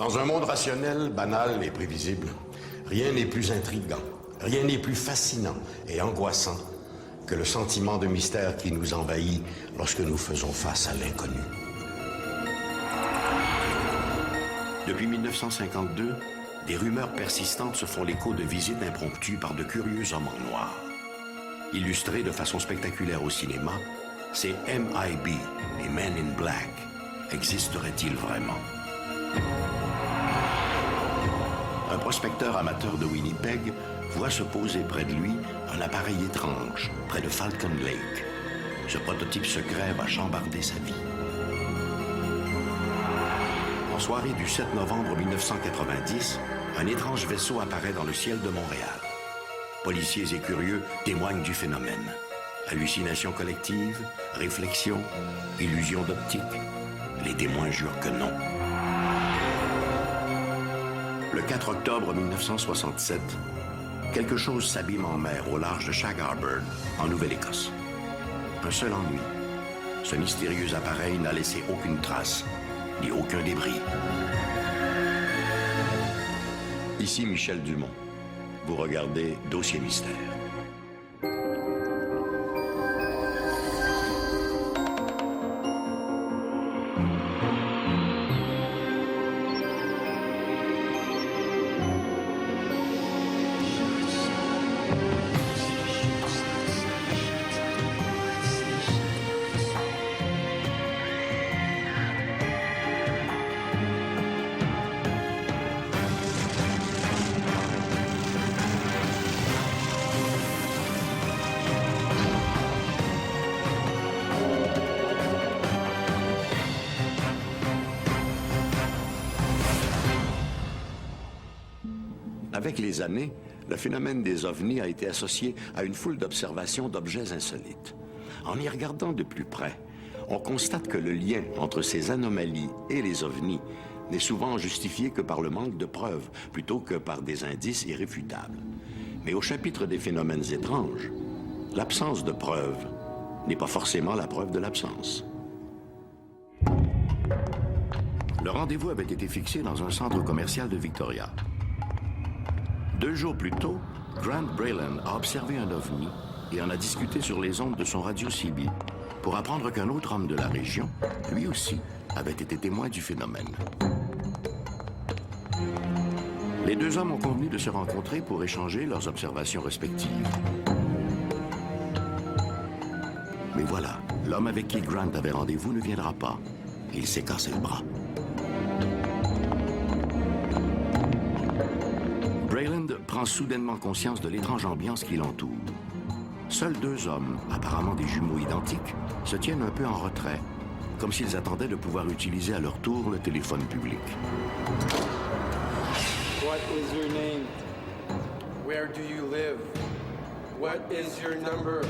Dans un monde rationnel, banal et prévisible, rien n'est plus intriguant, rien n'est plus fascinant et angoissant que le sentiment de mystère qui nous envahit lorsque nous faisons face à l'inconnu. Depuis 1952, des rumeurs persistantes se font l'écho de visites impromptues par de curieux hommes en noir. Illustrés de façon spectaculaire au cinéma, ces MIB, les Men in Black, existeraient-ils vraiment? Un prospecteur amateur de Winnipeg voit se poser près de lui un appareil étrange, près de Falcon Lake. Ce prototype secret va chambarder sa vie. En soirée du 7 novembre 1990, un étrange vaisseau apparaît dans le ciel de Montréal. Policiers et curieux témoignent du phénomène. Hallucination collective, réflexion, illusion d'optique. Les témoins jurent que non. Le 4 octobre 1967, quelque chose s'abîme en mer au large de Shag Harbor, en Nouvelle-Écosse. Un seul ennui. Ce mystérieux appareil n'a laissé aucune trace, ni aucun débris. Ici Michel Dumont. Vous regardez Dossier Mystère. Avec les années, le phénomène des ovnis a été associé à une foule d'observations d'objets insolites. En y regardant de plus près, on constate que le lien entre ces anomalies et les ovnis n'est souvent justifié que par le manque de preuves, plutôt que par des indices irréfutables. Mais au chapitre des phénomènes étranges, l'absence de preuves n'est pas forcément la preuve de l'absence. Le rendez-vous avait été fixé dans un centre commercial de Victoria. 2 jours plus tôt, Grant Braylen a observé un ovni et en a discuté sur les ondes de son radio CB pour apprendre qu'un autre homme de la région, lui aussi, avait été témoin du phénomène. Les 2 hommes ont convenu de se rencontrer pour échanger leurs observations respectives. Mais voilà, l'homme avec qui Grant avait rendez-vous ne viendra pas. Il s'est cassé le bras. Brayland prend soudainement conscience de l'étrange ambiance qui l'entoure. Seuls 2 hommes, apparemment des jumeaux identiques, se tiennent un peu en retrait, comme s'ils attendaient de pouvoir utiliser à leur tour le téléphone public. What is your name? Where do you live? What is your number?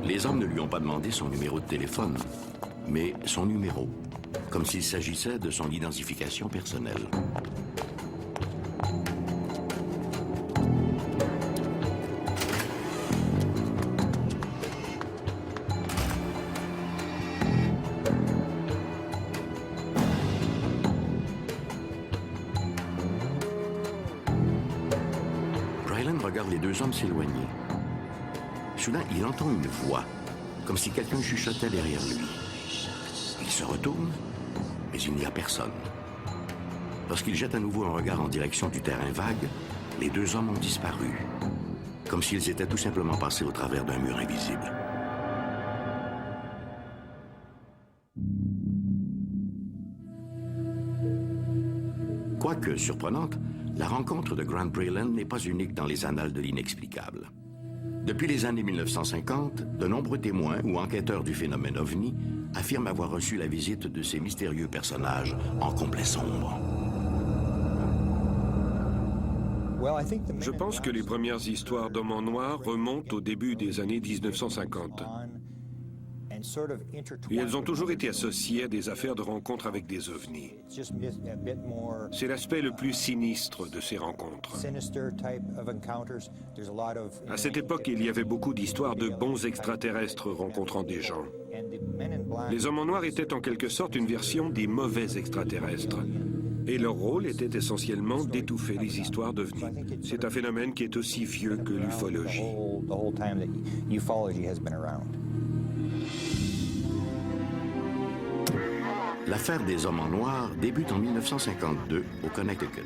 Les hommes ne lui ont pas demandé son numéro de téléphone, mais son numéro, comme s'il s'agissait de son identification personnelle. Braylen regarde les 2 hommes s'éloigner. Soudain, il entend une voix, comme si quelqu'un chuchotait derrière lui. Il se retourne, mais il n'y a personne. Lorsqu'il jette à nouveau un regard en direction du terrain vague, les 2 hommes ont disparu, comme s'ils étaient tout simplement passés au travers d'un mur invisible. Quoique surprenante, la rencontre de Grant Braylen n'est pas unique dans les annales de l'inexplicable. Depuis les années 1950, de nombreux témoins ou enquêteurs du phénomène OVNI affirment avoir reçu la visite de ces mystérieux personnages en complet sombre. Je pense que les premières histoires d'hommes en noir remontent au début des années 1950. Et elles ont toujours été associées à des affaires de rencontres avec des ovnis. C'est l'aspect le plus sinistre de ces rencontres. À cette époque, il y avait beaucoup d'histoires de bons extraterrestres rencontrant des gens. Les hommes en noir étaient en quelque sorte une version des mauvais extraterrestres. Et leur rôle était essentiellement d'étouffer les histoires d'ovnis. C'est un phénomène qui est aussi vieux que l'ufologie. L'affaire des hommes en noir débute en 1952 au Connecticut.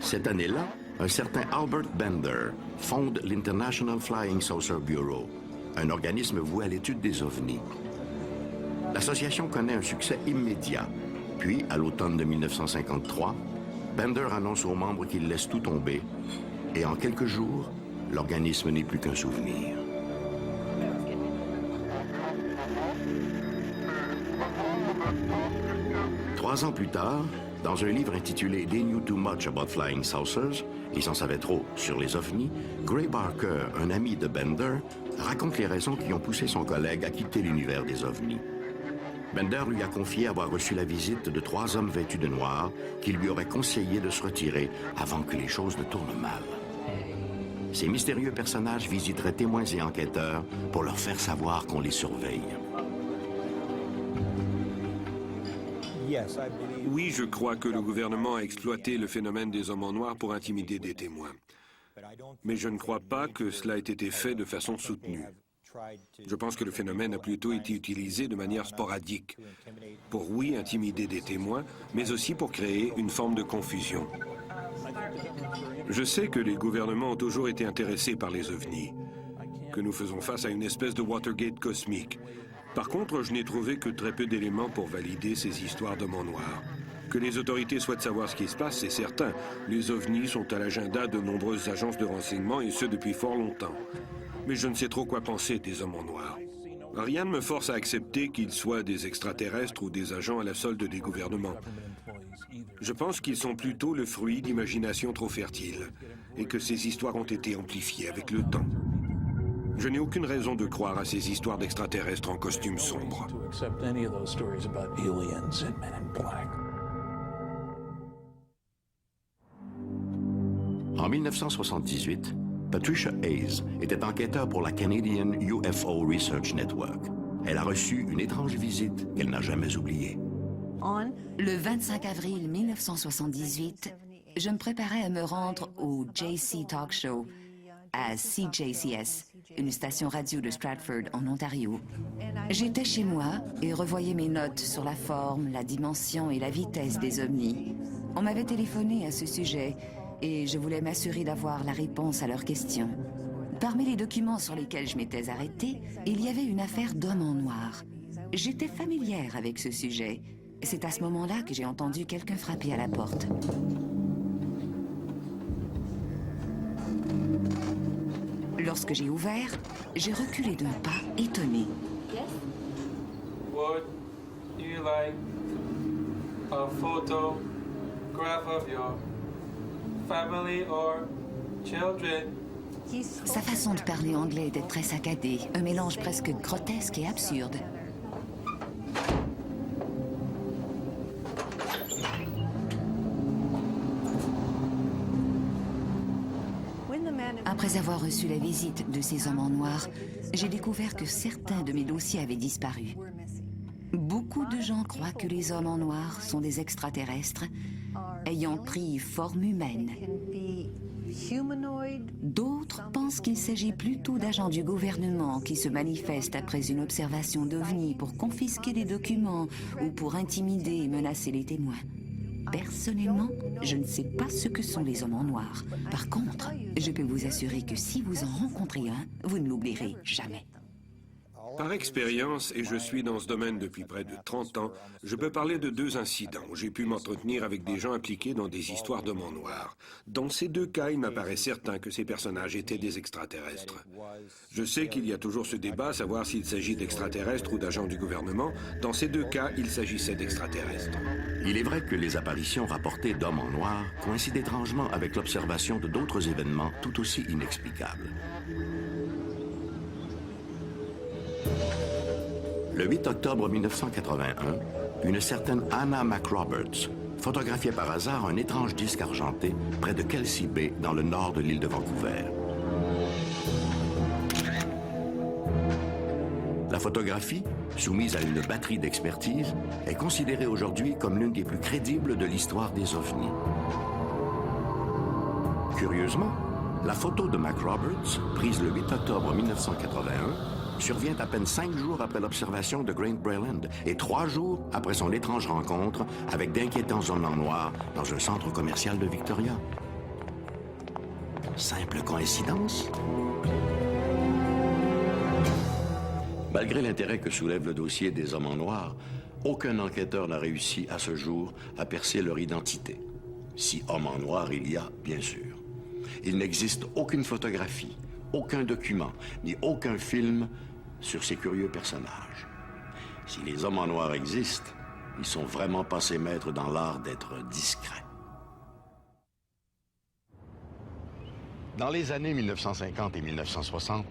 Cette année-là, un certain Albert Bender fonde l'International Flying Saucer Bureau, un organisme voué à l'étude des ovnis. L'association connaît un succès immédiat. Puis, à l'automne de 1953, Bender annonce aux membres qu'il laisse tout tomber. Et en quelques jours, l'organisme n'est plus qu'un souvenir. Trois ans plus tard, dans un livre intitulé They Knew Too Much About Flying Saucers, ils en savaient trop sur les ovnis, Gray Barker, un ami de Bender, raconte les raisons qui ont poussé son collègue à quitter l'univers des ovnis. Bender lui a confié avoir reçu la visite de trois hommes vêtus de noir qui lui auraient conseillé de se retirer avant que les choses ne tournent mal. Ces mystérieux personnages visiteraient témoins et enquêteurs pour leur faire savoir qu'on les surveille. Oui, je crois que le gouvernement a exploité le phénomène des hommes en noir pour intimider des témoins. Mais je ne crois pas que cela ait été fait de façon soutenue. Je pense que le phénomène a plutôt été utilisé de manière sporadique, pour oui intimider des témoins, mais aussi pour créer une forme de confusion. Je sais que les gouvernements ont toujours été intéressés par les ovnis, que nous faisons face à une espèce de Watergate cosmique. Par contre, je n'ai trouvé que très peu d'éléments pour valider ces histoires d'hommes en noir. Que les autorités souhaitent savoir ce qui se passe, c'est certain. Les ovnis sont à l'agenda de nombreuses agences de renseignement, et ce depuis fort longtemps. Mais je ne sais trop quoi penser des hommes en noir. Rien ne me force à accepter qu'ils soient des extraterrestres ou des agents à la solde des gouvernements. Je pense qu'ils sont plutôt le fruit d'imaginations trop fertiles, et que ces histoires ont été amplifiées avec le temps. Je n'ai aucune raison de croire à ces histoires d'extraterrestres en costume sombre. En 1978, Patricia Hayes était enquêteur pour la Canadian UFO Research Network. Elle a reçu une étrange visite qu'elle n'a jamais oubliée. Le 25 avril 1978, je me préparais à me rendre au JC Talk Show à CJCS, une station radio de Stratford, en Ontario. J'étais chez moi et revoyais mes notes sur la forme, la dimension et la vitesse des ovnis. On m'avait téléphoné à ce sujet et je voulais m'assurer d'avoir la réponse à leurs questions. Parmi les documents sur lesquels je m'étais arrêtée, il y avait une affaire d'homme en noir. J'étais familière avec ce sujet. C'est à ce moment-là que j'ai entendu quelqu'un frapper à la porte. Lorsque j'ai ouvert, j'ai reculé d'un pas, étonné. Would you like a photograph of your family or children? Sa façon de parler anglais était très saccadée, un mélange presque grotesque et absurde. Après avoir reçu la visite de ces hommes en noir, j'ai découvert que certains de mes dossiers avaient disparu. Beaucoup de gens croient que les hommes en noir sont des extraterrestres ayant pris forme humaine. D'autres pensent qu'il s'agit plutôt d'agents du gouvernement qui se manifestent après une observation d'OVNI pour confisquer des documents ou pour intimider et menacer les témoins. Personnellement, je ne sais pas ce que sont les hommes en noir. Par contre, je peux vous assurer que si vous en rencontrez un, vous ne l'oublierez jamais. Par expérience, et je suis dans ce domaine depuis près de 30 ans, je peux parler de 2 incidents où j'ai pu m'entretenir avec des gens impliqués dans des histoires d'hommes en noir. Dans ces 2 cas, il m'apparaît certain que ces personnages étaient des extraterrestres. Je sais qu'il y a toujours ce débat, savoir s'il s'agit d'extraterrestres ou d'agents du gouvernement. Dans ces 2 cas, il s'agissait d'extraterrestres. Il est vrai que les apparitions rapportées d'hommes en noir coïncident étrangement avec l'observation de d'autres événements tout aussi inexplicables. Le 8 octobre 1981, une certaine Anna McRoberts photographiait par hasard un étrange disque argenté près de Kelsey Bay, dans le nord de l'île de Vancouver. La photographie, soumise à une batterie d'expertise, est considérée aujourd'hui comme l'une des plus crédibles de l'histoire des ovnis. Curieusement, la photo de Mac Roberts, prise le 8 octobre 1981, survient à peine 5 jours après l'observation de Grant Breland et 3 jours après son étrange rencontre avec d'inquiétants hommes en noir dans un centre commercial de Victoria. Simple coïncidence? Malgré l'intérêt que soulève le dossier des hommes en noir, aucun enquêteur n'a réussi à ce jour à percer leur identité. Si homme en noir il y a, bien sûr. Il n'existe aucune photographie, aucun document, ni aucun film sur ces curieux personnages. Si les hommes en noir existent, ils sont vraiment passés maîtres dans l'art d'être discrets. Dans les années 1950 et 1960,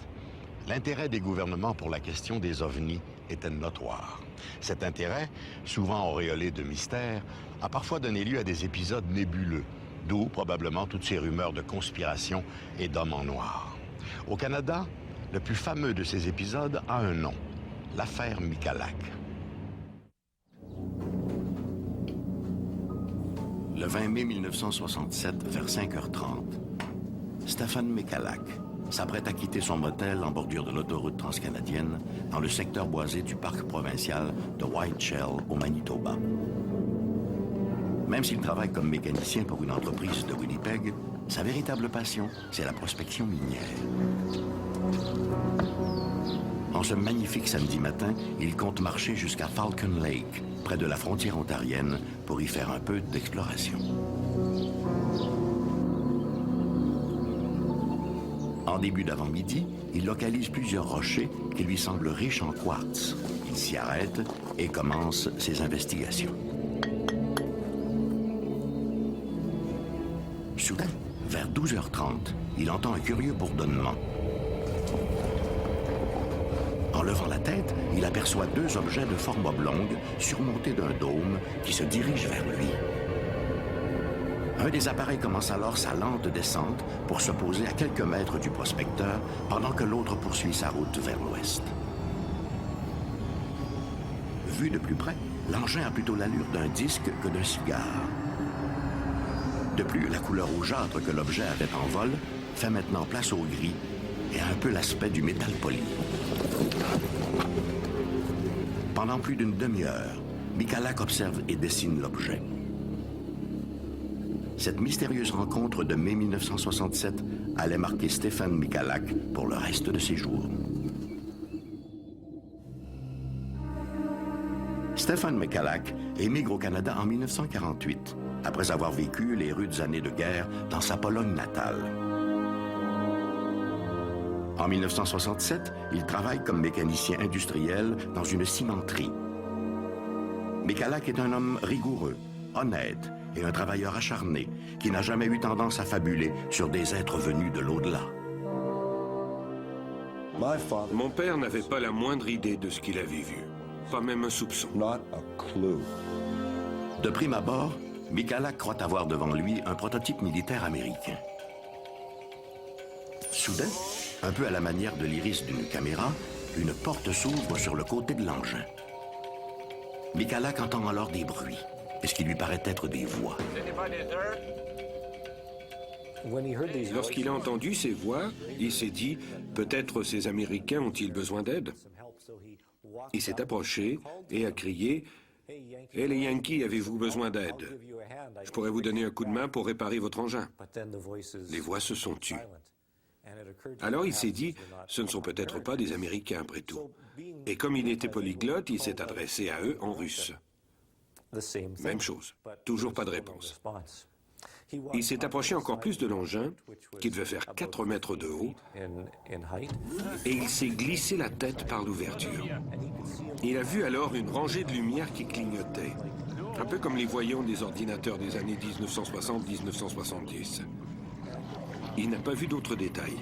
l'intérêt des gouvernements pour la question des ovnis était notoire. Cet intérêt, souvent auréolé de mystère, a parfois donné lieu à des épisodes nébuleux, d'où probablement toutes ces rumeurs de conspiration et d'hommes en noir. Au Canada, le plus fameux de ces épisodes a un nom, l'affaire Michalak. Le 20 mai 1967, vers 5h30, Stefan Michalak s'apprête à quitter son motel en bordure de l'autoroute transcanadienne dans le secteur boisé du parc provincial de White Shell au Manitoba. Même s'il travaille comme mécanicien pour une entreprise de Winnipeg, sa véritable passion, c'est la prospection minière. En ce magnifique samedi matin, il compte marcher jusqu'à Falcon Lake, près de la frontière ontarienne, pour y faire un peu d'exploration. En début d'avant-midi, il localise plusieurs rochers qui lui semblent riches en quartz. Il s'y arrête et commence ses investigations. Soudain, vers 12h30, il entend un curieux bourdonnement. En levant la tête, il aperçoit 2 objets de forme oblongue surmontés d'un dôme qui se dirigent vers lui. Un des appareils commence alors sa lente descente pour se poser à quelques mètres du prospecteur pendant que l'autre poursuit sa route vers l'ouest. Vu de plus près, l'engin a plutôt l'allure d'un disque que d'un cigare. De plus, la couleur rougeâtre que l'objet avait en vol fait maintenant place au gris et a un peu l'aspect du métal poli. Pendant plus d'une demi-heure, Michalak observe et dessine l'objet. Cette mystérieuse rencontre de mai 1967 allait marquer Stefan Michalak pour le reste de ses jours. Stefan Michalak émigre au Canada en 1948, après avoir vécu les rudes années de guerre dans sa Pologne natale. En 1967, il travaille comme mécanicien industriel dans une cimenterie. Michalak est un homme rigoureux, honnête et un travailleur acharné qui n'a jamais eu tendance à fabuler sur des êtres venus de l'au-delà. Mon père n'avait pas la moindre idée de ce qu'il avait vu, pas même un soupçon. De prime abord, Michalak croit avoir devant lui un prototype militaire américain. Soudain, un peu à la manière de l'iris d'une caméra, une porte s'ouvre sur le côté de l'engin. Michalak entend alors des bruits, et ce qui lui paraît être des voix. Lorsqu'il a entendu ces voix, il s'est dit « Peut-être ces Américains ont-ils besoin d'aide ?» Il s'est approché et a crié « Hé les Yankees, avez-vous besoin d'aide? Je pourrais vous donner un coup de main pour réparer votre engin. » Les voix se sont tues. Alors il s'est dit « Ce ne sont peut-être pas des Américains après tout. » Et comme il était polyglotte, il s'est adressé à eux en russe. Même chose, toujours pas de réponse. Il s'est approché encore plus de l'engin, qui devait faire 4 mètres de haut, et il s'est glissé la tête par l'ouverture. Il a vu alors une rangée de lumière qui clignotait, un peu comme les voyants des ordinateurs des années 1960-1970. Il n'a pas vu d'autres détails.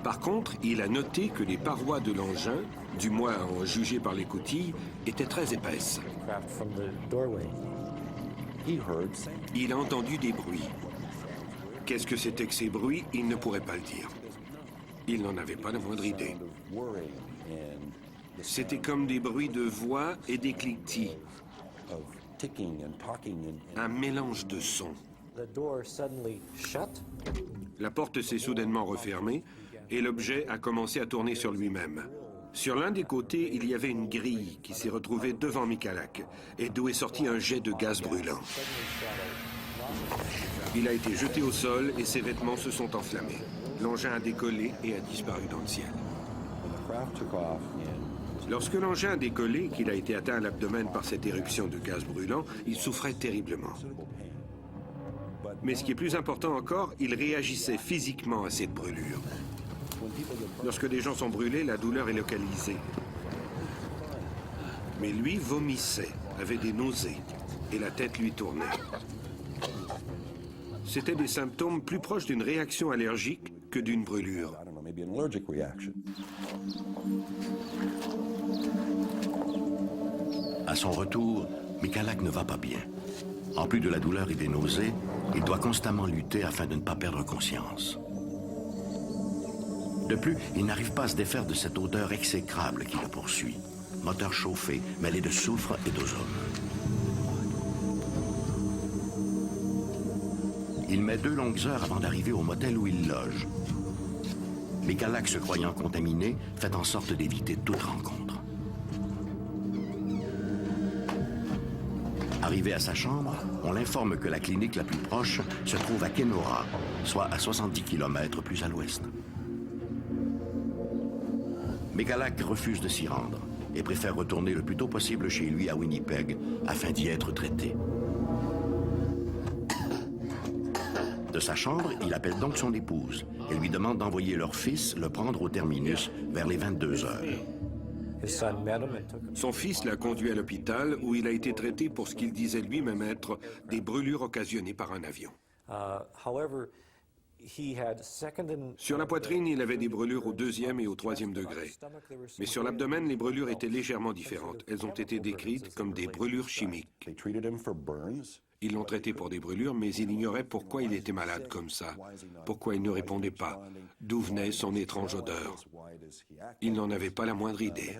Par contre, il a noté que les parois de l'engin, du moins à en juger par les coutilles, étaient très épaisses. Il a entendu des bruits. Qu'est-ce que c'était que ces bruits? Il ne pourrait pas le dire. Il n'en avait pas la moindre idée. C'était comme des bruits de voix et des cliquetis. Un mélange de sons. La porte s'est soudainement refermée et l'objet a commencé à tourner sur lui-même. Sur l'un des côtés, il y avait une grille qui s'est retrouvée devant Michalak et d'où est sorti un jet de gaz brûlant. Il a été jeté au sol et ses vêtements se sont enflammés. L'engin a décollé et a disparu dans le ciel. Lorsque l'engin a décollé et qu'il a été atteint à l'abdomen par cette éruption de gaz brûlant, il souffrait terriblement. Mais ce qui est plus important encore, il réagissait physiquement à cette brûlure. Lorsque des gens sont brûlés, la douleur est localisée. Mais lui vomissait, avait des nausées, et la tête lui tournait. C'étaient des symptômes plus proches d'une réaction allergique que d'une brûlure. À son retour, Michalak ne va pas bien. En plus de la douleur et des nausées, il doit constamment lutter afin de ne pas perdre conscience. De plus, il n'arrive pas à se défaire de cette odeur exécrable qui le poursuit. Moteur chauffé, mêlé de soufre et d'ozone. Il met 2 longues heures avant d'arriver au motel où il loge. Michalak, se croyant contaminé, fait en sorte d'éviter toute rencontre. Arrivé à sa chambre, on l'informe que la clinique la plus proche se trouve à Kenora, soit à 70 km plus à l'ouest. Michalak refuse de s'y rendre et préfère retourner le plus tôt possible chez lui à Winnipeg afin d'y être traité. De sa chambre, il appelle donc son épouse et lui demande d'envoyer leur fils le prendre au terminus vers les 22 heures. Son fils l'a conduit à l'hôpital où il a été traité pour ce qu'il disait lui-même être des brûlures occasionnées par un avion. Sur la poitrine, il avait des brûlures au 2e et au 3e degré. Mais sur l'abdomen, les brûlures étaient légèrement différentes. Elles ont été décrites comme des brûlures chimiques. Ils l'ont traité pour des brûlures, mais il ignorait pourquoi il était malade comme ça, pourquoi il ne répondait pas, d'où venait son étrange odeur. Il n'en avait pas la moindre idée.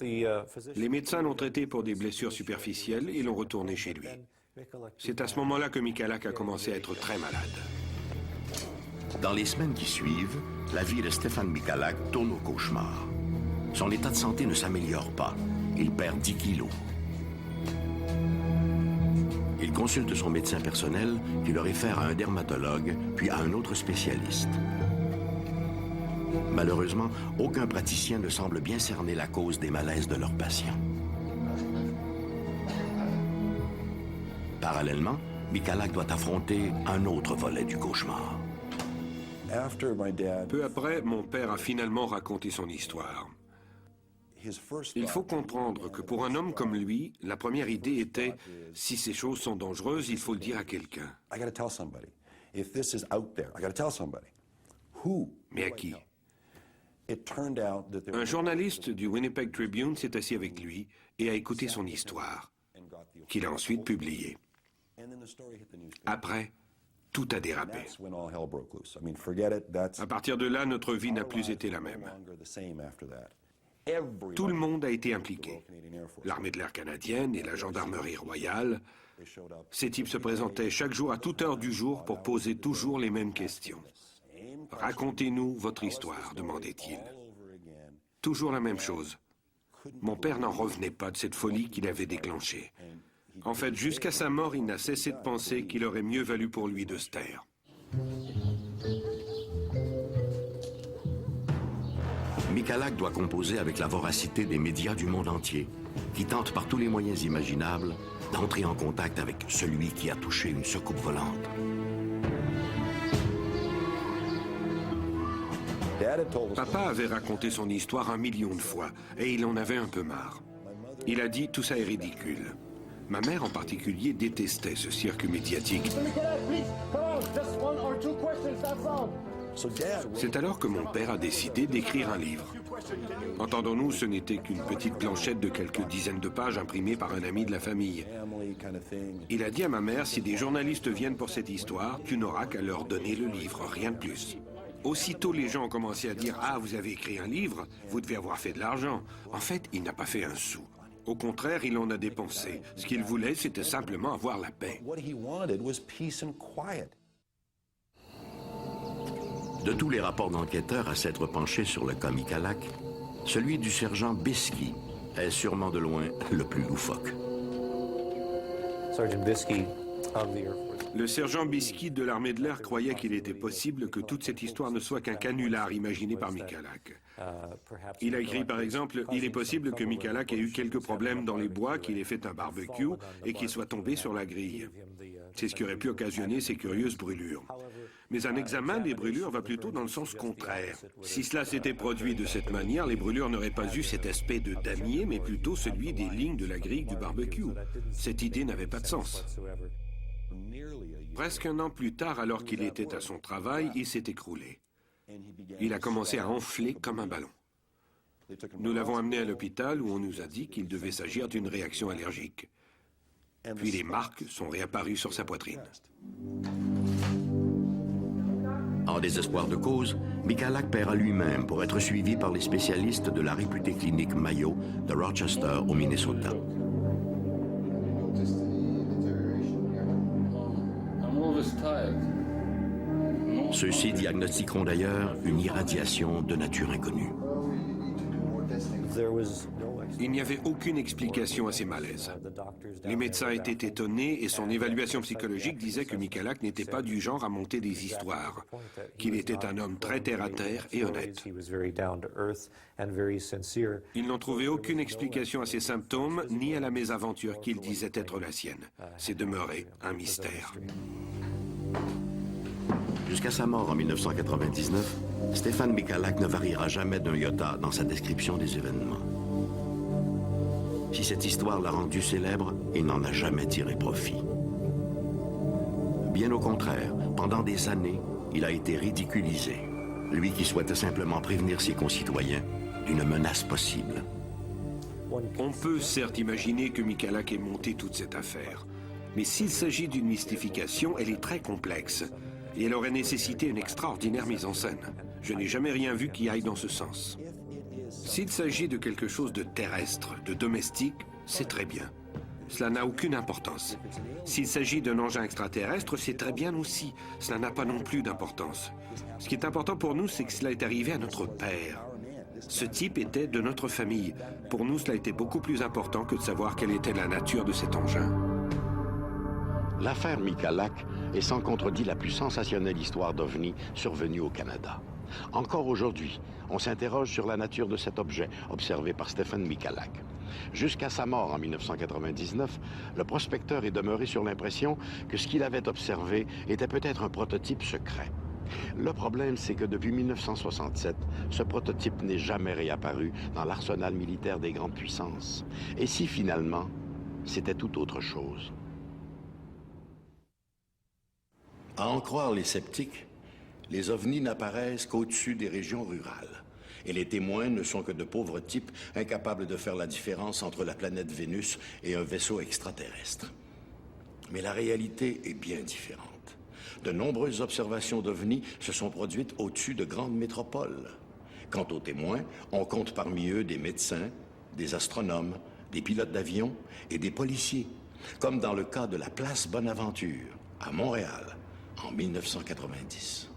Les médecins l'ont traité pour des blessures superficielles et l'ont retourné chez lui. C'est à ce moment-là que Michalak a commencé à être très malade. Dans les semaines qui suivent, la vie de Stéphane Michalak tourne au cauchemar. Son état de santé ne s'améliore pas. Il perd 10 kilos. Il consulte son médecin personnel qui le réfère à un dermatologue, puis à un autre spécialiste. Malheureusement, aucun praticien ne semble bien cerner la cause des malaises de leurs patients. Parallèlement, Michalak doit affronter un autre volet du cauchemar. Peu après, mon père a finalement raconté son histoire. Il faut comprendre que pour un homme comme lui, la première idée était « si ces choses sont dangereuses, il faut le dire à quelqu'un ». Mais à qui? Un journaliste du Winnipeg Tribune s'est assis avec lui et a écouté son histoire, qu'il a ensuite publiée. Après, tout a dérapé. À partir de là, notre vie n'a plus été la même. Tout le monde a été impliqué. L'armée de l'air canadienne et la gendarmerie royale. Ces types se présentaient chaque jour à toute heure du jour pour poser toujours les mêmes questions. « Racontez-nous votre histoire », demandait-il. Toujours la même chose. Mon père n'en revenait pas de cette folie qu'il avait déclenchée. En fait, jusqu'à sa mort, il n'a cessé de penser qu'il aurait mieux valu pour lui de se taire. Michalak doit composer avec la voracité des médias du monde entier, qui tentent par tous les moyens imaginables d'entrer en contact avec celui qui a touché une soucoupe volante. Papa avait raconté son histoire 1 million de fois, et il en avait un peu marre. Il a dit « tout ça est ridicule ». Ma mère en particulier détestait ce cirque médiatique. C'est alors que mon père a décidé d'écrire un livre. Entendons-nous, ce n'était qu'une petite planchette de quelques dizaines de pages imprimée par un ami de la famille. Il a dit à ma mère, si des journalistes viennent pour cette histoire, tu n'auras qu'à leur donner le livre, rien de plus. Aussitôt, les gens ont commencé à dire « Ah, vous avez écrit un livre, vous devez avoir fait de l'argent. » En fait, il n'a pas fait un sou. Au contraire, il en a dépensé. Ce qu'il voulait, c'était simplement avoir la paix. De tous les rapports d'enquêteurs à s'être penchés sur le cas Michalak, celui du sergent Bisky est sûrement de loin le plus loufoque. Le sergent Bisky de l'armée de l'air croyait qu'il était possible que toute cette histoire ne soit qu'un canular imaginé par Michalak. Il a écrit par exemple « Il est possible que Michalak ait eu quelques problèmes dans les bois, qu'il ait fait un barbecue et qu'il soit tombé sur la grille. C'est ce qui aurait pu occasionner ces curieuses brûlures. » Mais un examen des brûlures va plutôt dans le sens contraire. Si cela s'était produit de cette manière, les brûlures n'auraient pas eu cet aspect de damier, mais plutôt celui des lignes de la grille du barbecue. Cette idée n'avait pas de sens. Presque un an plus tard, alors qu'il était à son travail, il s'est écroulé. Il a commencé à enfler comme un ballon. Nous l'avons amené à l'hôpital où on nous a dit qu'il devait s'agir d'une réaction allergique. Puis les marques sont réapparues sur sa poitrine. En désespoir de cause, Michalak paiera lui-même pour être suivi par les spécialistes de la réputée clinique Mayo de Rochester au Minnesota. Ceux-ci diagnostiqueront d'ailleurs une irradiation de nature inconnue. Il n'y avait aucune explication à ces malaises. Les médecins étaient étonnés et son évaluation psychologique disait que Michalak n'était pas du genre à monter des histoires, qu'il était un homme très terre-à-terre et honnête. Ils n'ont trouvé aucune explication à ses symptômes ni à la mésaventure qu'il disait être la sienne. C'est demeuré un mystère. Jusqu'à sa mort en 1999, Stefan Michalak ne variera jamais d'un iota dans sa description des événements. Si cette histoire l'a rendu célèbre, il n'en a jamais tiré profit. Bien au contraire, pendant des années, il a été ridiculisé. Lui qui souhaitait simplement prévenir ses concitoyens d'une menace possible. On peut certes imaginer que Michalak ait monté toute cette affaire, mais s'il s'agit d'une mystification, elle est très complexe. Et elle aurait nécessité une extraordinaire mise en scène. Je n'ai jamais rien vu qui aille dans ce sens. S'il s'agit de quelque chose de terrestre, de domestique, c'est très bien. Cela n'a aucune importance. S'il s'agit d'un engin extraterrestre, c'est très bien aussi. Cela n'a pas non plus d'importance. Ce qui est important pour nous, c'est que cela est arrivé à notre père. Ce type était de notre famille. Pour nous, cela a été beaucoup plus important que de savoir quelle était la nature de cet engin. L'affaire Michalak est sans contredit la plus sensationnelle histoire d'OVNI survenue au Canada. Encore aujourd'hui, on s'interroge sur la nature de cet objet observé par Stefan Michalak. Jusqu'à sa mort en 1999, le prospecteur est demeuré sur l'impression que ce qu'il avait observé était peut-être un prototype secret. Le problème, c'est que depuis 1967, ce prototype n'est jamais réapparu dans l'arsenal militaire des grandes puissances. Et si finalement, c'était tout autre chose? À en croire les sceptiques, les ovnis n'apparaissent qu'au-dessus des régions rurales. Et les témoins ne sont que de pauvres types incapables de faire la différence entre la planète Vénus et un vaisseau extraterrestre. Mais la réalité est bien différente. De nombreuses observations d'ovnis se sont produites au-dessus de grandes métropoles. Quant aux témoins, on compte parmi eux des médecins, des astronomes, des pilotes d'avion et des policiers, comme dans le cas de la place Bonaventure, à Montréal, en 1990.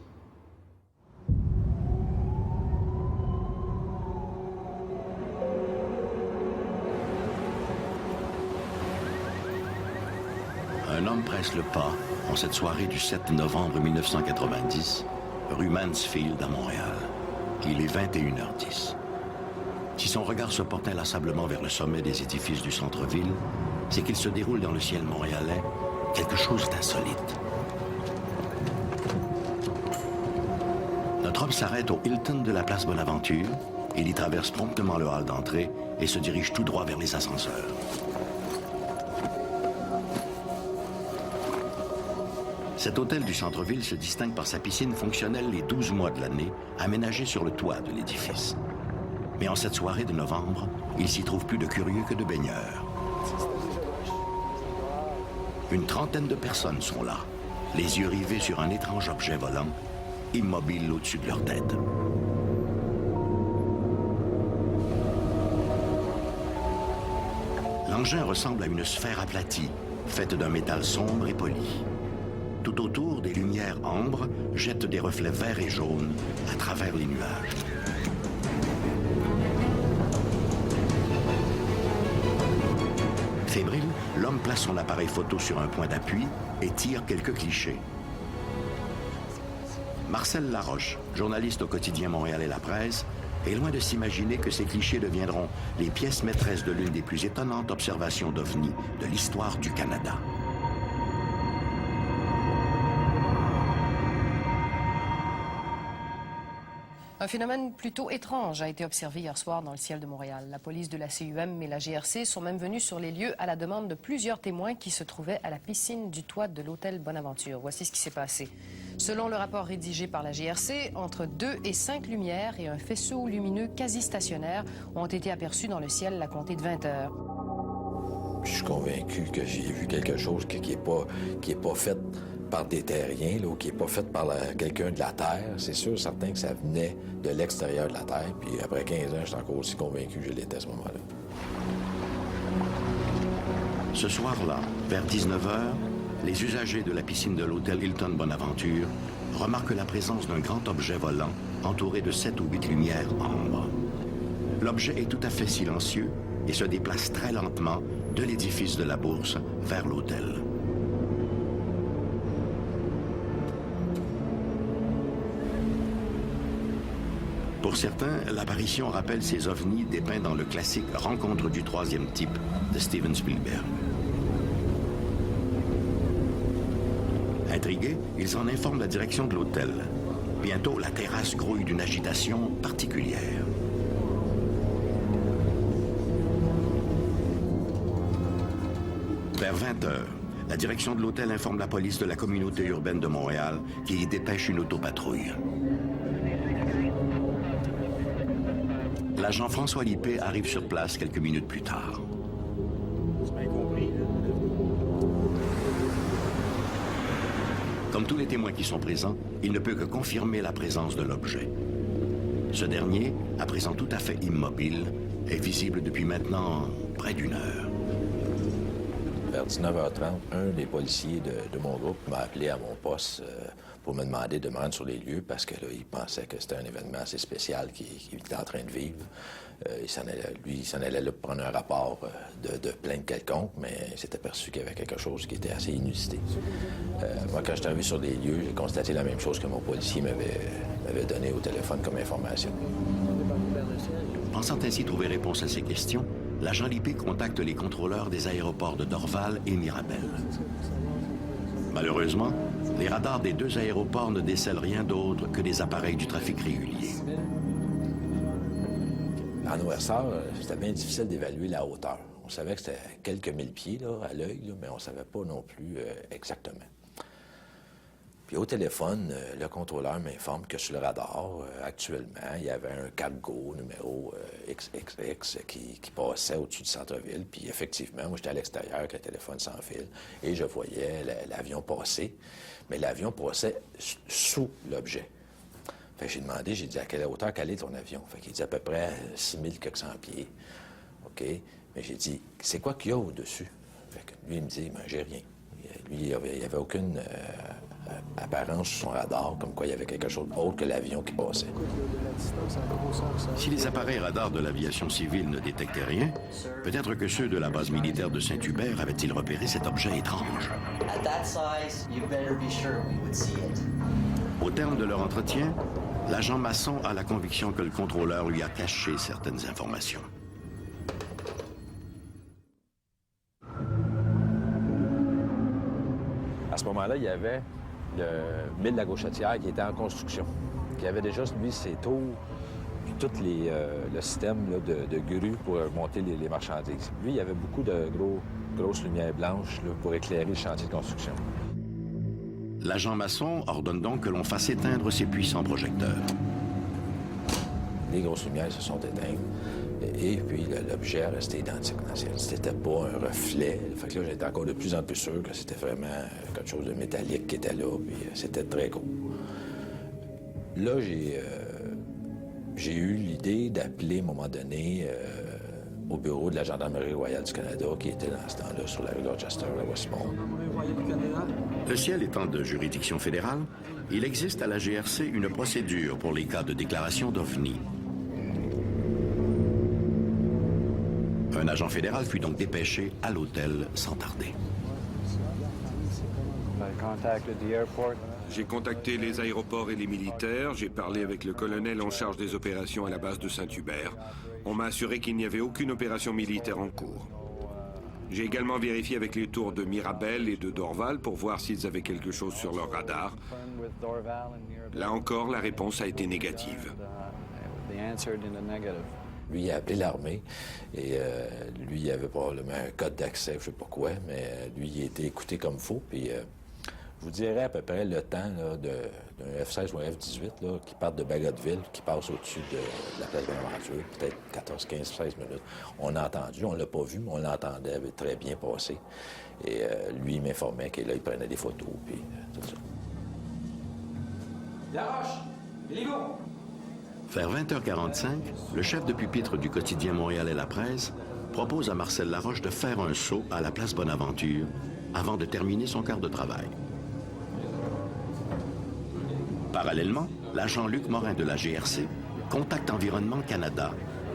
Un homme presse le pas en cette soirée du 7 novembre 1990, rue Mansfield à Montréal. Il est 21h10. Si son regard se porte inlassablement vers le sommet des édifices du centre-ville, c'est qu'il se déroule dans le ciel montréalais quelque chose d'insolite. Notre homme s'arrête au Hilton de la place Bonaventure. Il y traverse promptement le hall d'entrée et se dirige tout droit vers les ascenseurs. Cet hôtel du centre-ville se distingue par sa piscine fonctionnelle les 12 mois de l'année, aménagée sur le toit de l'édifice. Mais en cette soirée de novembre, il s'y trouve plus de curieux que de baigneurs. Une trentaine de personnes sont là, les yeux rivés sur un étrange objet volant, immobile au-dessus de leur tête. L'engin ressemble à une sphère aplatie, faite d'un métal sombre et poli. Tout autour, des lumières ambres jettent des reflets verts et jaunes à travers les nuages. Fébrile, l'homme place son appareil photo sur un point d'appui et tire quelques clichés. Marcel Laroche, journaliste au quotidien Montréal et La Presse, est loin de s'imaginer que ces clichés deviendront les pièces maîtresses de l'une des plus étonnantes observations d'OVNI de l'histoire du Canada. Un phénomène plutôt étrange a été observé hier soir dans le ciel de Montréal. La police de la CUM et la GRC sont même venus sur les lieux à la demande de plusieurs témoins qui se trouvaient à la piscine du toit de l'hôtel Bonaventure. Voici ce qui s'est passé. Selon le rapport rédigé par la GRC, entre 2 et 5 lumières et un faisceau lumineux quasi stationnaire ont été aperçus dans le ciel à la compter de 20 heures. Je suis convaincu que j'ai vu quelque chose qui n'est pas fait par des terriens, là, ou qui n'est pas fait par quelqu'un de la Terre. C'est sûr, certain que ça venait de l'extérieur de la Terre. Puis après 15 ans, je suis encore aussi convaincu que je l'étais à ce moment-là. Ce soir-là, vers 19h, les usagers de la piscine de l'hôtel Hilton Bonaventure remarquent la présence d'un grand objet volant entouré de 7 ou 8 lumières ambre. L'objet est tout à fait silencieux et se déplace très lentement de l'édifice de la Bourse vers l'hôtel. Pour certains, l'apparition rappelle ces ovnis dépeints dans le classique Rencontre du troisième type de Steven Spielberg. Intrigués, ils en informent la direction de l'hôtel. Bientôt, la terrasse grouille d'une agitation particulière. Vers 20h, la direction de l'hôtel informe la police de la communauté urbaine de Montréal qui y dépêche une autopatrouille. L'agent François Lippé arrive sur place quelques minutes plus tard. Comme tous les témoins qui sont présents, il ne peut que confirmer la présence de l'objet. Ce dernier, à présent tout à fait immobile, est visible depuis maintenant près d'une heure. Vers 19h30, un des policiers de mon groupe m'a appelé à mon poste pour me demander de me rendre sur les lieux parce que là, il pensait que c'était un événement assez spécial qu'il était en train de vivre. Il s'en allait là prendre un rapport de plainte quelconque, mais il s'est aperçu qu'il y avait quelque chose qui était assez inusité. Moi, quand je suis arrivé sur les lieux, j'ai constaté la même chose que mon policier m'avait donné au téléphone comme information. Pensant ainsi trouver réponse à ces questions, l'agent Lippé contacte les contrôleurs des aéroports de Dorval et Mirabel. Malheureusement, les radars des deux aéroports ne décèlent rien d'autre que des appareils du trafic régulier. En OSR, c'était bien difficile d'évaluer la hauteur. On savait que c'était quelques mille pieds là, à l'œil, mais on ne savait pas non plus exactement. Puis au téléphone, le contrôleur m'informe que sur le radar, actuellement, il y avait un cargo numéro XXX qui passait au-dessus du centre-ville. Puis effectivement, moi, j'étais à l'extérieur avec le téléphone sans fil et je voyais l'avion passer. Mais l'avion passait sous l'objet. Fait que j'ai demandé, j'ai dit, à quelle hauteur quel est ton avion? Fait qu'il dit à peu près 6400 pieds. OK? Mais j'ai dit, c'est quoi qu'il y a au-dessus? Fait que lui, il me dit, ben, j'ai rien. Lui, il n'y avait aucune apparence sur son radar, comme quoi il y avait quelque chose d'autre que l'avion qui passait. Si les appareils radars de l'aviation civile ne détectaient rien, peut-être que ceux de la base militaire de Saint-Hubert avaient-ils repéré cet objet étrange. Au terme de leur entretien, l'agent Masson a la conviction que le contrôleur lui a caché certaines informations. À ce moment-là, il y avait le mille de la Gauchetière qui était en construction, qui avait déjà, lui, ses tours, puis tout le système là, de grues pour monter les marchandises. Lui, il y avait beaucoup de grosses lumières blanches là, pour éclairer le chantier de construction. L'agent Masson ordonne donc que l'on fasse éteindre ces puissants projecteurs. Les grosses lumières se sont éteintes. Et puis, l'objet est resté identique dans le ciel. C'était pas un reflet. Fait que là, j'étais encore de plus en plus sûr que c'était vraiment quelque chose de métallique qui était là, puis c'était très gros. Là, j'ai eu l'idée d'appeler à un moment donné au bureau de la Gendarmerie royale du Canada, qui était dans ce temps-là sur la rue Dorchester à Westmount. Le ciel étant de juridiction fédérale, il existe à la GRC une procédure pour les cas de déclaration d'OVNI. Un agent fédéral fut donc dépêché à l'hôtel sans tarder. J'ai contacté les aéroports et les militaires, j'ai parlé avec le colonel en charge des opérations à la base de Saint-Hubert. On m'a assuré qu'il n'y avait aucune opération militaire en cours. J'ai également vérifié avec les tours de Mirabel et de Dorval pour voir s'ils avaient quelque chose sur leur radar. Là encore, la réponse a été négative. Lui, il a appelé l'armée et lui, il avait probablement un code d'accès, je ne sais pas quoi, mais lui, il a été écouté comme faux. Puis je vous dirais à peu près le temps d'un F-16 ou un F-18 là, qui part de Bagotville, qui passe au-dessus de la place Bonaventure, peut-être 14, 15, 16 minutes. On a entendu, on ne l'a pas vu, mais on l'entendait, avait très bien passé. Et lui, il m'informait qu'il prenait des photos, puis tout ça. Laroche, il est où? Vers 20h45, le chef de pupitre du quotidien Montréal et la Presse propose à Marcel Laroche de faire un saut à la place Bonaventure avant de terminer son quart de travail. Parallèlement, l'agent Luc Morin de la GRC contacte Environnement Canada,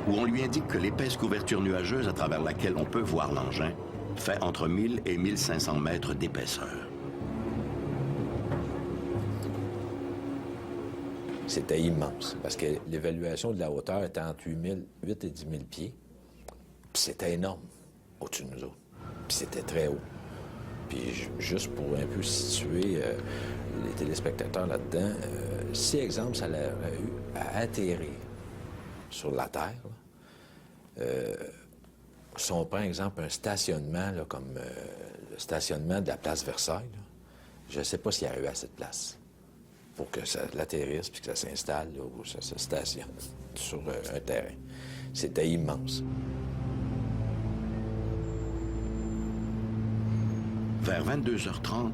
où on lui indique que l'épaisse couverture nuageuse à travers laquelle on peut voir l'engin fait entre 1000 et 1500 mètres d'épaisseur. C'était immense, parce que l'évaluation de la hauteur était entre 8 et 10 000 pieds. Puis c'était énorme au-dessus de nous autres. Puis c'était très haut. Puis juste pour un peu situer les téléspectateurs là-dedans, si, exemple, ça aurait eu à atterrir sur la Terre, si on prend, exemple, un stationnement, là, comme le stationnement de la place Versailles, là, je ne sais pas s'il y a eu assez de place pour que ça l'atterrisse puis que ça s'installe là, ou ça se stationne sur un terrain. C'était immense. Vers 22h30,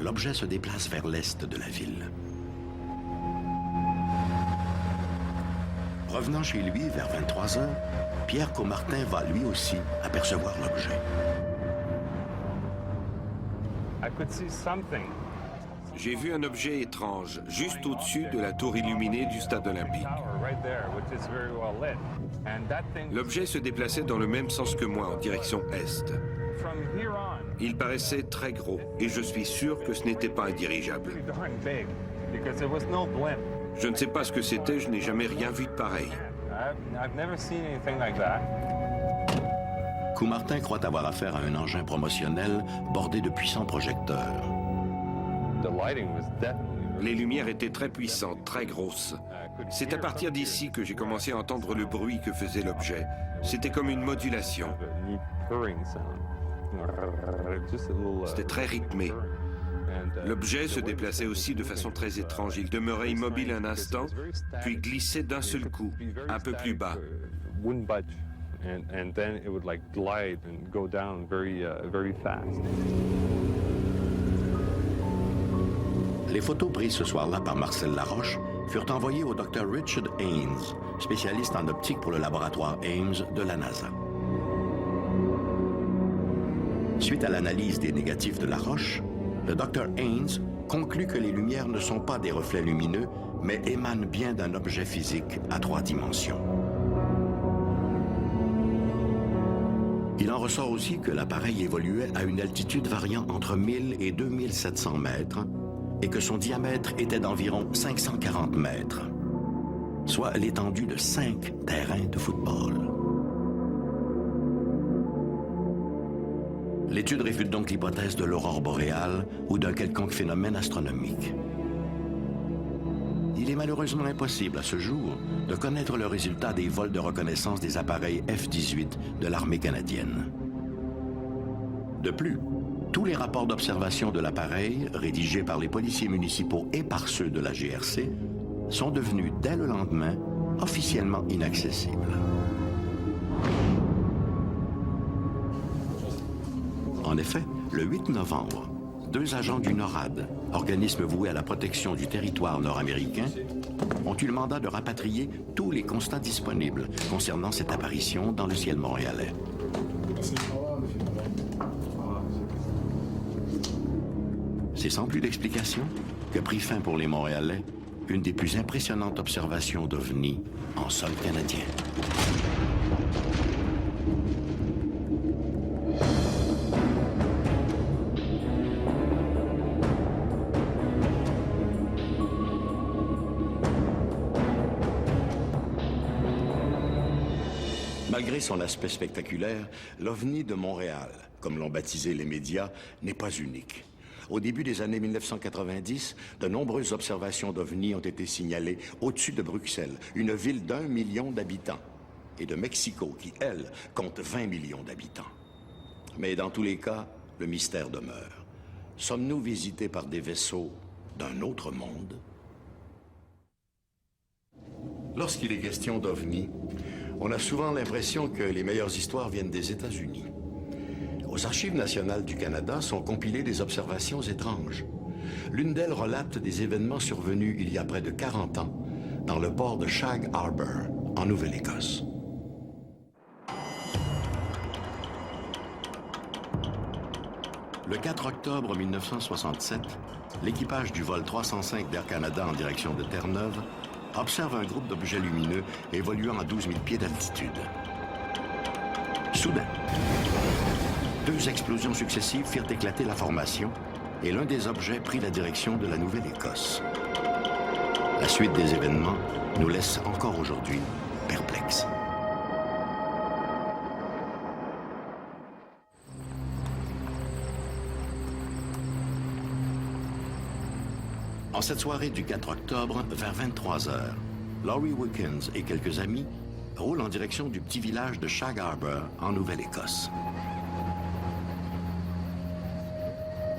l'objet se déplace vers l'est de la ville. Revenant chez lui vers 23h, Pierre Caumartin va lui aussi apercevoir l'objet. J'ai vu un objet étrange, juste au-dessus de la tour illuminée du stade olympique. L'objet se déplaçait dans le même sens que moi, en direction est. Il paraissait très gros, et je suis sûr que ce n'était pas un dirigeable. Je ne sais pas ce que c'était, je n'ai jamais rien vu de pareil. Caumartin croit avoir affaire à un engin promotionnel bordé de puissants projecteurs. Les lumières étaient très puissantes, très grosses. C'est à partir d'ici que j'ai commencé à entendre le bruit que faisait l'objet. C'était comme une modulation. C'était très rythmé. L'objet se déplaçait aussi de façon très étrange. Il demeurait immobile un instant, puis glissait d'un seul coup, un peu plus bas. Les photos prises ce soir-là par Marcel Laroche furent envoyées au Dr. Richard Haynes, spécialiste en optique pour le laboratoire Ames de la NASA. Suite à l'analyse des négatifs de Laroche, le Dr. Haynes conclut que les lumières ne sont pas des reflets lumineux, mais émanent bien d'un objet physique à 3 dimensions. Il en ressort aussi que l'appareil évoluait à une altitude variant entre 1000 et 2700 mètres et que son diamètre était d'environ 540 mètres, soit l'étendue de 5 terrains de football. L'étude réfute donc l'hypothèse de l'aurore boréale ou d'un quelconque phénomène astronomique. Il est malheureusement impossible à ce jour de connaître le résultat des vols de reconnaissance des appareils F-18 de l'armée canadienne. De plus, tous les rapports d'observation de l'appareil, rédigés par les policiers municipaux et par ceux de la GRC, sont devenus dès le lendemain officiellement inaccessibles. En effet, le 8 novembre, 2 agents du NORAD, organisme voué à la protection du territoire nord-américain, ont eu le mandat de rapatrier tous les constats disponibles concernant cette apparition dans le ciel montréalais. C'est sans plus d'explication que prit fin pour les Montréalais une des plus impressionnantes observations d'OVNI en sol canadien. Malgré son aspect spectaculaire, l'OVNI de Montréal, comme l'ont baptisé les médias, n'est pas unique. Au début des années 1990, de nombreuses observations d'OVNI ont été signalées au-dessus de Bruxelles, une ville d'1 million d'habitants, et de Mexico, qui, elle, compte 20 millions d'habitants. Mais dans tous les cas, le mystère demeure. Sommes-nous visités par des vaisseaux d'un autre monde? Lorsqu'il est question d'OVNI, on a souvent l'impression que les meilleures histoires viennent des États-Unis. Aux Archives nationales du Canada sont compilées des observations étranges. L'une d'elles relate des événements survenus il y a près de 40 ans dans le port de Shag Harbor, en Nouvelle-Écosse. Le 4 octobre 1967, l'équipage du vol 305 d'Air Canada en direction de Terre-Neuve observe un groupe d'objets lumineux évoluant à 12 000 pieds d'altitude. Soudain, 2 explosions successives firent éclater la formation et l'un des objets prit la direction de la Nouvelle-Écosse. La suite des événements nous laisse encore aujourd'hui perplexes. En cette soirée du 4 octobre, vers 23 heures, Laurie Wickens et quelques amis roulent en direction du petit village de Shag Harbor, en Nouvelle-Écosse.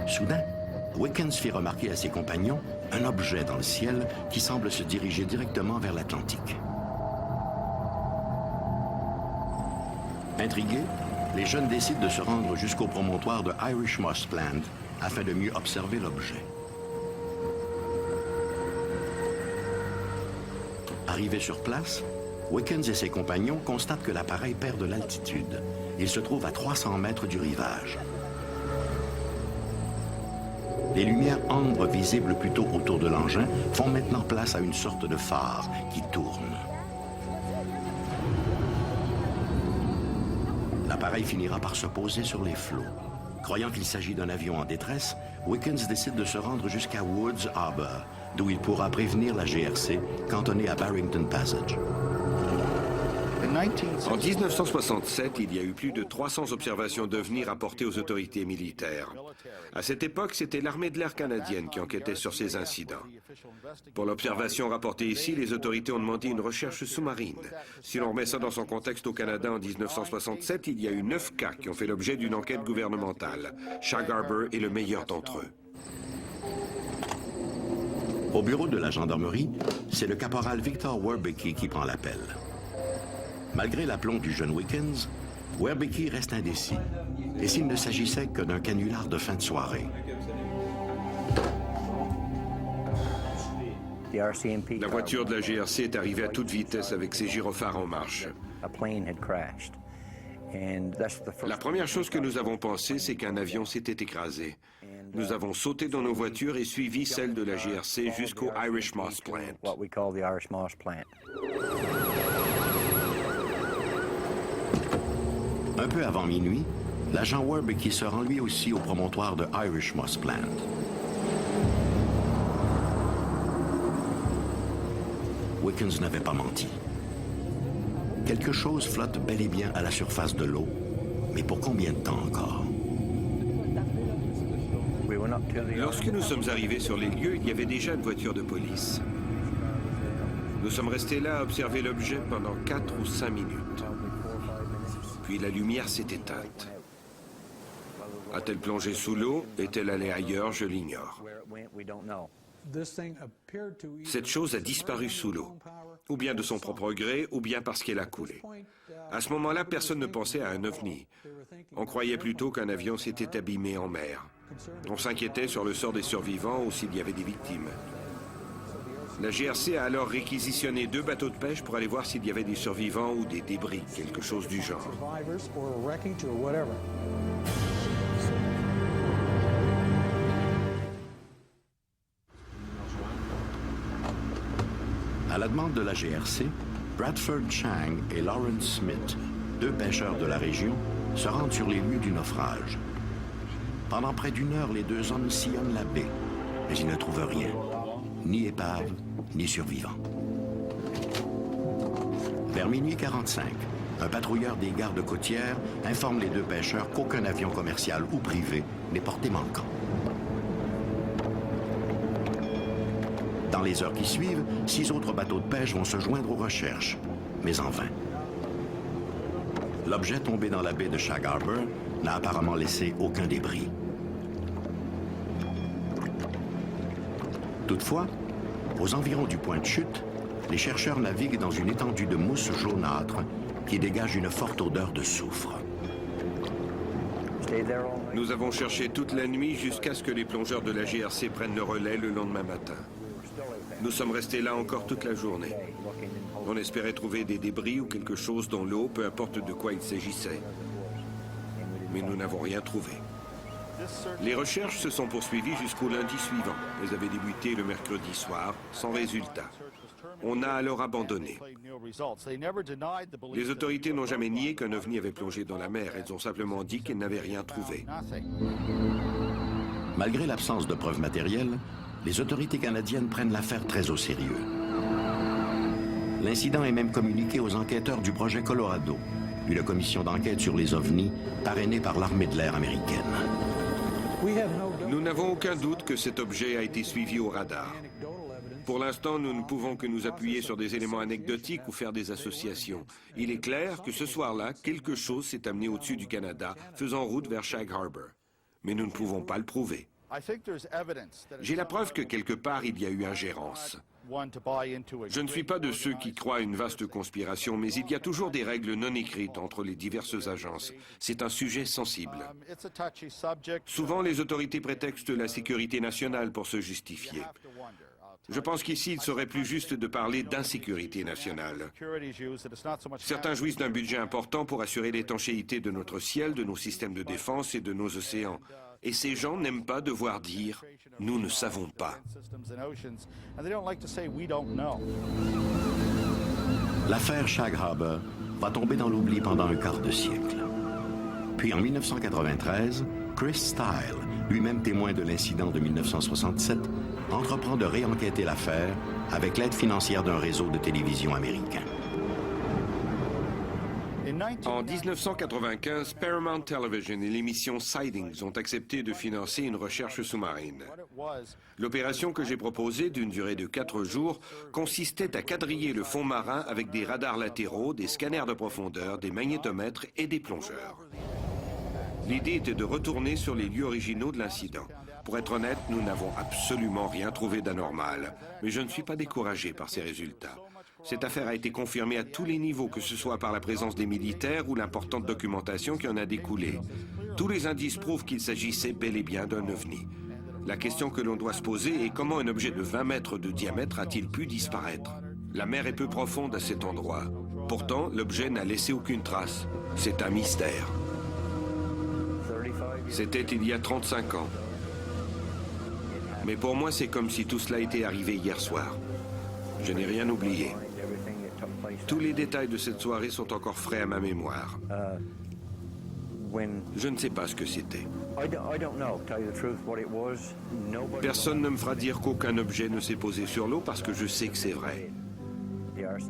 Soudain, Wickens fit remarquer à ses compagnons un objet dans le ciel qui semble se diriger directement vers l'Atlantique. Intrigués, les jeunes décident de se rendre jusqu'au promontoire de Irish Moss Plant afin de mieux observer l'objet. Arrivés sur place, Wickens et ses compagnons constatent que l'appareil perd de l'altitude. Il se trouve à 300 mètres du rivage. Les lumières ambre visibles plutôt autour de l'engin font maintenant place à une sorte de phare qui tourne. L'appareil finira par se poser sur les flots. Croyant qu'il s'agit d'un avion en détresse, Wickens décide de se rendre jusqu'à Woods Harbor, d'où il pourra prévenir la GRC, cantonnée à Barrington Passage. En 1967, il y a eu plus de 300 observations d'OVNI rapportées aux autorités militaires. À cette époque, c'était l'armée de l'air canadienne qui enquêtait sur ces incidents. Pour l'observation rapportée ici, les autorités ont demandé une recherche sous-marine. Si l'on remet ça dans son contexte au Canada en 1967, il y a eu 9 cas qui ont fait l'objet d'une enquête gouvernementale. Shag Harbor est le meilleur d'entre eux. Au bureau de la gendarmerie, c'est le caporal Victor Werbicki qui prend l'appel. Malgré l'aplomb du jeune Wickens, Werbicki reste indécis. Et s'il ne s'agissait que d'un canular de fin de soirée? La voiture de la GRC est arrivée à toute vitesse avec ses gyrophares en marche. La première chose que nous avons pensé, c'est qu'un avion s'était écrasé. Nous avons sauté dans nos voitures et suivi celle de la GRC jusqu'au Irish Moss Plant. Un peu avant minuit, l'agent Werbicki se rend lui aussi au promontoire de Irish Moss Plant. Wickens n'avait pas menti. Quelque chose flotte bel et bien à la surface de l'eau, mais pour combien de temps encore? Lorsque nous sommes arrivés sur les lieux, il y avait déjà une voiture de police. Nous sommes restés là à observer l'objet pendant 4 ou 5 minutes. Puis la lumière s'est éteinte. A-t-elle plongé sous l'eau? Est-elle allée ailleurs? Je l'ignore. Cette chose a disparu sous l'eau, ou bien de son propre gré, ou bien parce qu'elle a coulé. À ce moment-là, personne ne pensait à un ovni. On croyait plutôt qu'un avion s'était abîmé en mer. On s'inquiétait sur le sort des survivants ou s'il y avait des victimes. La GRC a alors réquisitionné 2 bateaux de pêche pour aller voir s'il y avait des survivants ou des débris, quelque chose du genre. À la demande de la GRC, Bradford Chang et Lawrence Smith, 2 pêcheurs de la région, se rendent sur les lieux du naufrage. Pendant près d'1 heure, les 2 hommes sillonnent la baie, mais ils ne trouvent rien, ni épave, ni survivants. Vers minuit 45, un patrouilleur des gardes côtières informe les 2 pêcheurs qu'aucun avion commercial ou privé n'est porté manquant. Dans les heures qui suivent, 6 autres bateaux de pêche vont se joindre aux recherches, mais en vain. L'objet tombé dans la baie de Shag Harbor n'a apparemment laissé aucun débris. Toutefois, aux environs du point de chute, les chercheurs naviguent dans une étendue de mousse jaunâtre qui dégage une forte odeur de soufre. Nous avons cherché toute la nuit jusqu'à ce que les plongeurs de la GRC prennent le relais le lendemain matin. Nous sommes restés là encore toute la journée. On espérait trouver des débris ou quelque chose dans l'eau, peu importe de quoi il s'agissait. Mais nous n'avons rien trouvé. Les recherches se sont poursuivies jusqu'au lundi suivant. Elles avaient débuté le mercredi soir, sans résultat. On a alors abandonné. Les autorités n'ont jamais nié qu'un ovni avait plongé dans la mer. Elles ont simplement dit qu'elles n'avaient rien trouvé. Malgré l'absence de preuves matérielles, les autorités canadiennes prennent l'affaire très au sérieux. L'incident est même communiqué aux enquêteurs du projet Colorado, une commission d'enquête sur les ovnis parrainée par l'armée de l'air américaine. Nous n'avons aucun doute que cet objet a été suivi au radar. Pour l'instant, nous ne pouvons que nous appuyer sur des éléments anecdotiques ou faire des associations. Il est clair que ce soir-là, quelque chose s'est amené au-dessus du Canada, faisant route vers Shag Harbor. Mais nous ne pouvons pas le prouver. J'ai la preuve que quelque part, il y a eu ingérence. Je ne suis pas de ceux qui croient à une vaste conspiration, mais il y a toujours des règles non écrites entre les diverses agences. C'est un sujet sensible. Souvent, les autorités prétextent la sécurité nationale pour se justifier. Je pense qu'ici, il serait plus juste de parler d'insécurité nationale. Certains jouissent d'un budget important pour assurer l'étanchéité de notre ciel, de nos systèmes de défense et de nos océans. Et ces gens n'aiment pas devoir dire « nous ne savons pas ». L'affaire Shag Harbor va tomber dans l'oubli pendant un quart de siècle. Puis en 1993, Chris Stile, lui-même témoin de l'incident de 1967, entreprend de réenquêter l'affaire avec l'aide financière d'un réseau de télévision américain. En 1995, Paramount Television et l'émission Sightings ont accepté de financer une recherche sous-marine. L'opération que j'ai proposée, d'une durée de 4 jours, consistait à quadriller le fond marin avec des radars latéraux, des scanners de profondeur, des magnétomètres et des plongeurs. L'idée était de retourner sur les lieux originaux de l'incident. Pour être honnête, nous n'avons absolument rien trouvé d'anormal, mais je ne suis pas découragé par ces résultats. Cette affaire a été confirmée à tous les niveaux, que ce soit par la présence des militaires ou l'importante documentation qui en a découlé. Tous les indices prouvent qu'il s'agissait bel et bien d'un ovni. La question que l'on doit se poser est comment un objet de 20 mètres de diamètre a-t-il pu disparaître? La mer est peu profonde à cet endroit. Pourtant, l'objet n'a laissé aucune trace. C'est un mystère. C'était il y a 35 ans. Mais pour moi, c'est comme si tout cela était arrivé hier soir. Je n'ai rien oublié. Tous les détails de cette soirée sont encore frais à ma mémoire. Je ne sais pas ce que c'était. Personne ne me fera dire qu'aucun objet ne s'est posé sur l'eau parce que je sais que c'est vrai.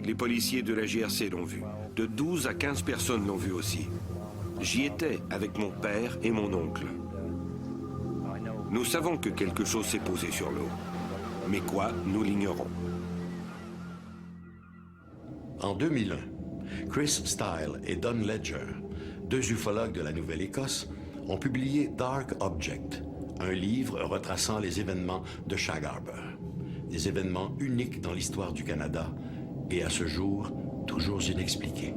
Les policiers de la GRC l'ont vu. De 12 à 15 personnes l'ont vu aussi. J'y étais avec mon père et mon oncle. Nous savons que quelque chose s'est posé sur l'eau. Mais quoi, nous l'ignorons. En 2001, Chris Stile et Don Ledger, 2 ufologues de la Nouvelle-Écosse, ont publié Dark Object, un livre retraçant les événements de Shag Harbor. Des événements uniques dans l'histoire du Canada et à ce jour, toujours inexpliqués.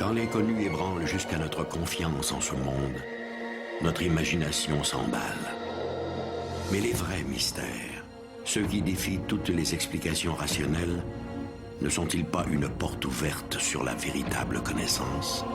Quand l'inconnu ébranle jusqu'à notre confiance en ce monde, notre imagination s'emballe. Mais les vrais mystères, ceux qui défient toutes les explications rationnelles, ne sont-ils pas une porte ouverte sur la véritable connaissance ?